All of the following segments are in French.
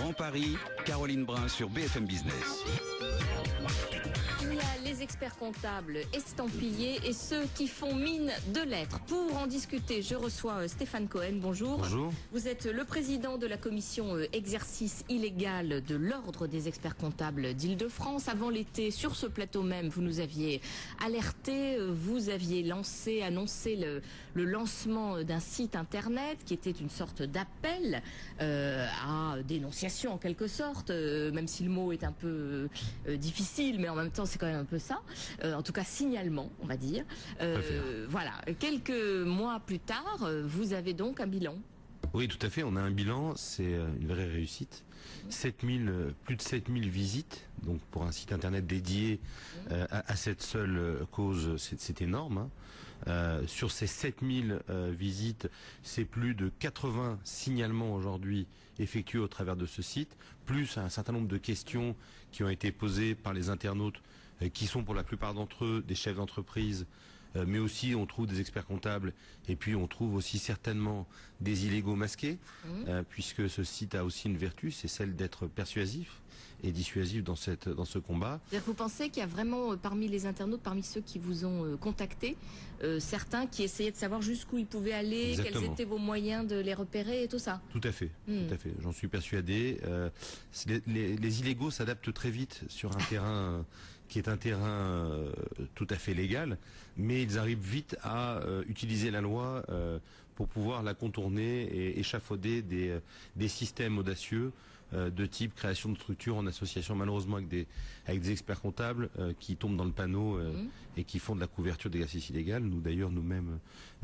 Grand Paris, Caroline Brun sur BFM Business. Il y a les experts comptables estampillés et ceux qui font mine de l'être. Pour en discuter, je reçois Stéphane Cohen. Bonjour. Bonjour. Vous êtes le président de la commission exercice illégal de l'Ordre des experts comptables d'Île-de-France. Avant l'été, sur ce plateau même, vous nous aviez alerté, vous aviez annoncé le lancement d'un site internet qui était une sorte d'appel à dénonciation en quelque sorte, même si le mot est un peu difficile, mais en même temps c'est quand même un peu ça. En tout cas signalement, on va dire. Voilà, quelques mois plus tard, vous avez donc un bilan. Oui, tout à fait, on a un bilan, c'est une vraie réussite. Plus de 7000 visites, donc pour un site internet dédié à cette seule cause, c'est énorme. Sur ces 7000 visites, c'est plus de 80 signalements aujourd'hui effectués au travers de ce site, plus un certain nombre de questions qui ont été posées par les internautes, qui sont pour la plupart d'entre eux des chefs d'entreprise, mais aussi on trouve des experts comptables et puis on trouve aussi certainement des illégaux masqués, puisque ce site a aussi une vertu, c'est celle d'être persuasif et dissuasif dans ce combat. C'est-à-dire que vous pensez qu'il y a vraiment parmi les internautes, parmi ceux qui vous ont contacté, certains qui essayaient de savoir jusqu'où ils pouvaient aller, Exactement. Quels étaient vos moyens de les repérer et tout ça? Tout à fait, tout à fait. J'en suis persuadé. Les illégaux s'adaptent très vite sur un terrain qui est un terrain tout à fait légal, mais ils arrivent vite à utiliser la loi pour pouvoir la contourner et échafauder des systèmes audacieux de type création de structures en association malheureusement avec des experts comptables qui tombent dans le panneau et qui font de la couverture d'exercice illégal. Nous d'ailleurs nous-mêmes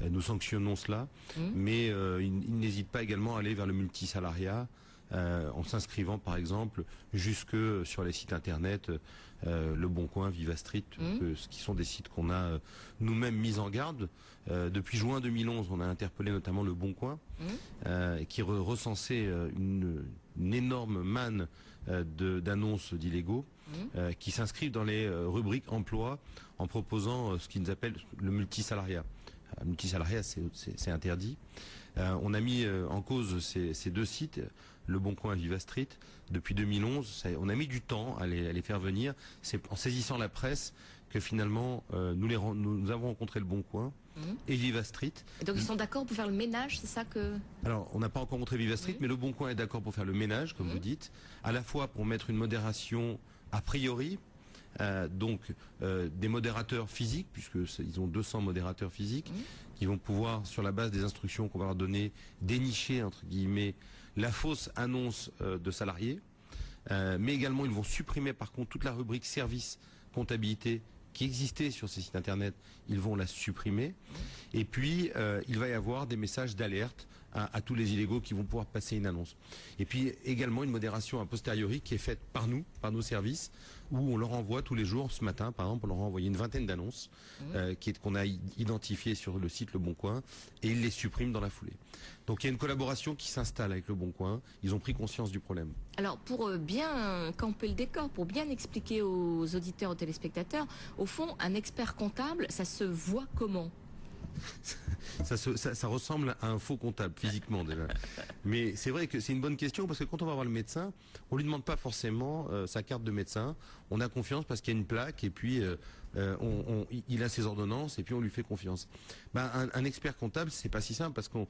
nous sanctionnons cela, mais ils n'hésitent pas également à aller vers le multisalariat. En s'inscrivant par exemple jusque sur les sites internet Le Bon Coin, Viva Street, ce qui sont des sites qu'on a nous-mêmes mis en garde. Depuis juin 2011, on a interpellé notamment Le Bon Coin qui recensait une énorme manne d'annonces d'illégaux qui s'inscrivent dans les rubriques emploi en proposant ce qu'ils appellent le multisalariat. Le multisalariat, c'est interdit. On a mis en cause ces deux sites, Le Bon Coin et Viva Street, depuis 2011. On a mis du temps à les faire venir. C'est en saisissant la presse que finalement nous avons rencontré Le Bon Coin et Viva Street. Et donc ils sont d'accord pour faire le ménage, c'est ça que... Alors on n'a pas encore rencontré Viva Street, mais Le Bon Coin est d'accord pour faire le ménage, comme vous dites, à la fois pour mettre une modération a priori, des modérateurs physiques, puisqu'ils ont 200 modérateurs physiques qui vont pouvoir, sur la base des instructions qu'on va leur donner, dénicher, entre guillemets, la fausse annonce de salariés. Mais également, ils vont supprimer par contre toute la rubrique service, comptabilité, qui existait sur ces sites internet, ils vont la supprimer. Et puis, il va y avoir des messages d'alerte à tous les illégaux qui vont pouvoir passer une annonce. Et puis également une modération a posteriori qui est faite par nous, par nos services, où on leur envoie tous les jours, ce matin par exemple, on leur a envoyé une vingtaine d'annonces qu'on a identifiées sur le site Le Bon Coin, et ils les suppriment dans la foulée. Donc il y a une collaboration qui s'installe avec Le Bon Coin, ils ont pris conscience du problème. Alors pour bien camper le décor, pour bien expliquer aux auditeurs, aux téléspectateurs, au fond, un expert comptable, ça se voit comment ? Ça ressemble à un faux comptable physiquement déjà. Mais c'est vrai que c'est une bonne question parce que quand on va voir le médecin, on lui demande pas forcément sa carte de médecin. On a confiance parce qu'il y a une plaque et puis il a ses ordonnances et puis on lui fait confiance. Un expert comptable, c'est pas si simple parce qu'on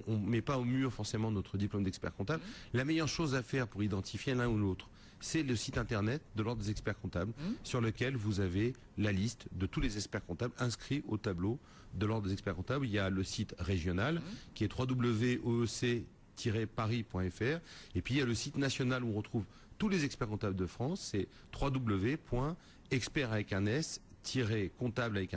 met pas au mur forcément notre diplôme d'expert comptable. La meilleure chose à faire pour identifier l'un ou l'autre, c'est le site internet de l'Ordre des experts comptables sur lequel vous avez la liste de tous les experts comptables inscrits au tableau de l'Ordre des experts comptables. Il y a le site régional qui est www.oec-paris.fr et puis il y a le site national où on retrouve tous les experts comptables de France, c'est www.expert-comptable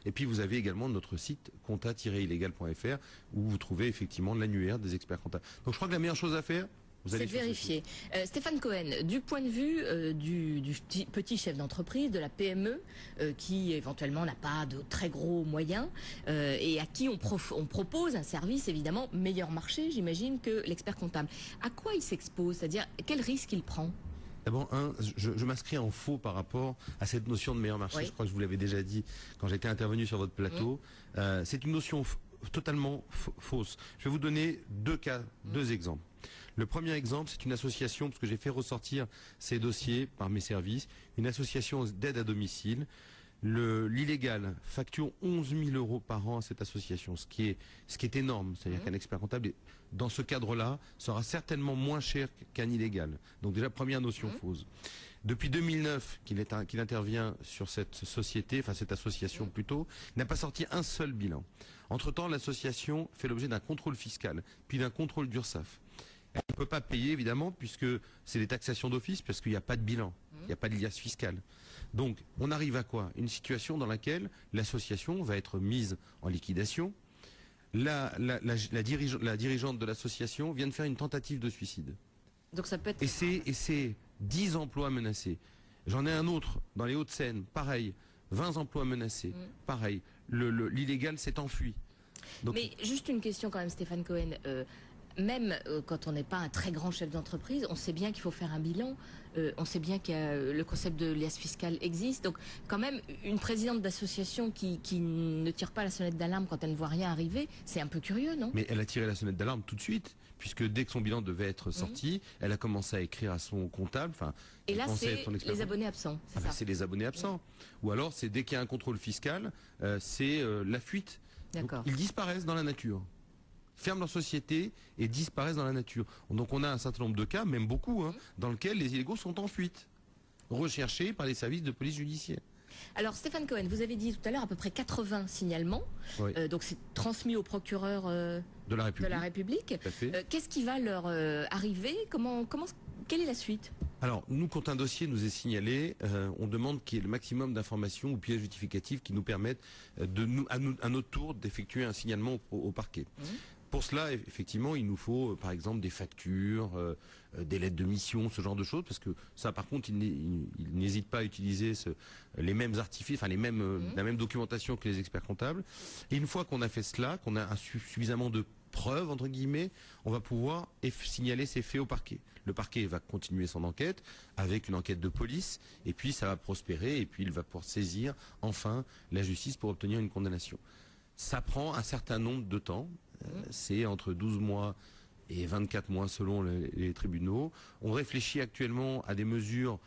et puis vous avez également notre site compta-illégal.fr où vous trouvez effectivement l'annuaire des experts comptables. Donc je crois que la meilleure chose à faire, c'est de vérifier. Stéphane Cohen, du point de vue du petit chef d'entreprise, de la PME, qui éventuellement n'a pas de très gros moyens, et à qui on propose un service évidemment meilleur marché, j'imagine, que l'expert comptable. À quoi il s'expose? C'est-à-dire, quel risque il prend? D'abord, je m'inscris en faux par rapport à cette notion de meilleur marché. Oui. Je crois que je vous l'avais déjà dit quand j'étais intervenu sur votre plateau. C'est une notion totalement fausse. Je vais vous donner deux exemples. Le premier exemple, c'est une association, parce que j'ai fait ressortir ces dossiers par mes services, une association d'aide à domicile. L'illégal facture 11 000 euros par an à cette association, ce qui est énorme. C'est-à-dire qu'un expert comptable, dans ce cadre-là, sera certainement moins cher qu'un illégal. Donc déjà, première notion fausse. Depuis 2009 qu'il intervient sur cette société, enfin cette association plutôt, il n'a pas sorti un seul bilan. Entre-temps, l'association fait l'objet d'un contrôle fiscal, puis d'un contrôle d'URSSAF. Elle ne peut pas payer, évidemment, puisque c'est des taxations d'office, parce qu'il n'y a pas de bilan, il n'y a pas de liasse fiscale. Donc, on arrive à quoi? Une situation dans laquelle l'association va être mise en liquidation. La dirigeante de l'association vient de faire une tentative de suicide. Donc ça peut être... Et c'est 10 emplois menacés. J'en ai un autre dans les Hauts-de-Seine, pareil, 20 emplois menacés, pareil. L'illégal s'est enfui. Donc... Mais juste une question quand même, Stéphane Cohen. Même quand on n'est pas un très grand chef d'entreprise, on sait bien qu'il faut faire un bilan, on sait bien que le concept de liasse fiscale existe. Donc quand même, une présidente d'association qui ne tire pas la sonnette d'alarme quand elle ne voit rien arriver, c'est un peu curieux, non? Mais elle a tiré la sonnette d'alarme tout de suite, puisque dès que son bilan devait être sorti, elle a commencé à écrire à son comptable. Et là, c'est les abonnés absents, c'est ça? C'est les abonnés absents. Ou alors, c'est dès qu'il y a un contrôle fiscal, c'est la fuite. D'accord. Ils disparaissent dans la nature. Ferment leur société et disparaissent dans la nature. Donc on a un certain nombre de cas, même beaucoup, dans lesquels les illégaux sont en fuite, recherchés par les services de police judiciaire. Alors Stéphane Cohen, vous avez dit tout à l'heure à peu près 80 signalements, donc c'est transmis au procureur de la République. Qu'est-ce qui va leur arriver? Quelle est la suite? Alors, nous, quand un dossier nous est signalé, on demande qu'il y ait le maximum d'informations ou pièces justificatives qui nous permettent à notre tour d'effectuer un signalement au parquet. Pour cela, effectivement, il nous faut, par exemple, des factures, des lettres de mission, ce genre de choses, parce que ça, par contre, il n'hésite pas à utiliser les mêmes artifices, enfin la même documentation que les experts comptables. Et une fois qu'on a fait cela, qu'on a suffisamment de preuves, entre guillemets, on va pouvoir signaler ces faits au parquet. Le parquet va continuer son enquête avec une enquête de police, et puis ça va prospérer, et puis il va pouvoir saisir, enfin, la justice pour obtenir une condamnation. Ça prend un certain nombre de temps, c'est entre 12 mois et 24 mois selon les tribunaux. On réfléchit actuellement à des mesures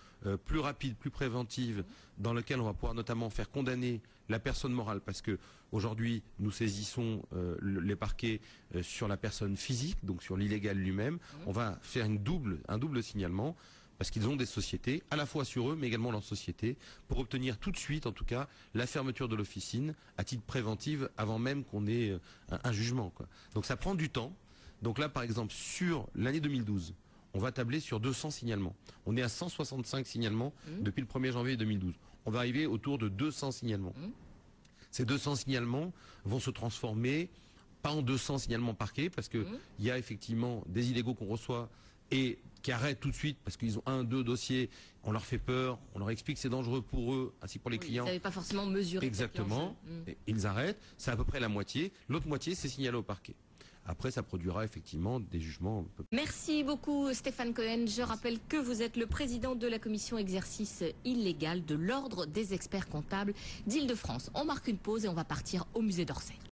plus rapides, plus préventives, dans lesquelles on va pouvoir notamment faire condamner la personne morale, parce que aujourd'hui nous saisissons les parquets sur la personne physique, donc sur l'illégal lui-même. On va faire un double signalement, parce qu'ils ont des sociétés, à la fois sur eux, mais également leur société, pour obtenir tout de suite, en tout cas, la fermeture de l'officine, à titre préventif, avant même qu'on ait un jugement, quoi. Donc ça prend du temps. Donc là, par exemple, sur l'année 2012, on va tabler sur 200 signalements. On est à 165 signalements depuis le 1er janvier 2012. On va arriver autour de 200 signalements. Ces 200 signalements vont se transformer, pas en 200 signalements parquets, parce qu'il y a effectivement des illégaux qu'on reçoit et qui arrêtent tout de suite parce qu'ils ont 2 dossiers, on leur fait peur, on leur explique que c'est dangereux pour eux ainsi que pour les clients. Ils ne savaient pas forcément mesurer. Exactement, ils arrêtent, c'est à peu près la moitié. L'autre moitié, c'est signalé au parquet. Après, ça produira effectivement des jugements. Merci beaucoup Stéphane Cohen. Je rappelle que vous êtes le président de la commission exercice illégal de l'Ordre des experts comptables d'Île-de-France. On marque une pause et on va partir au musée d'Orsay.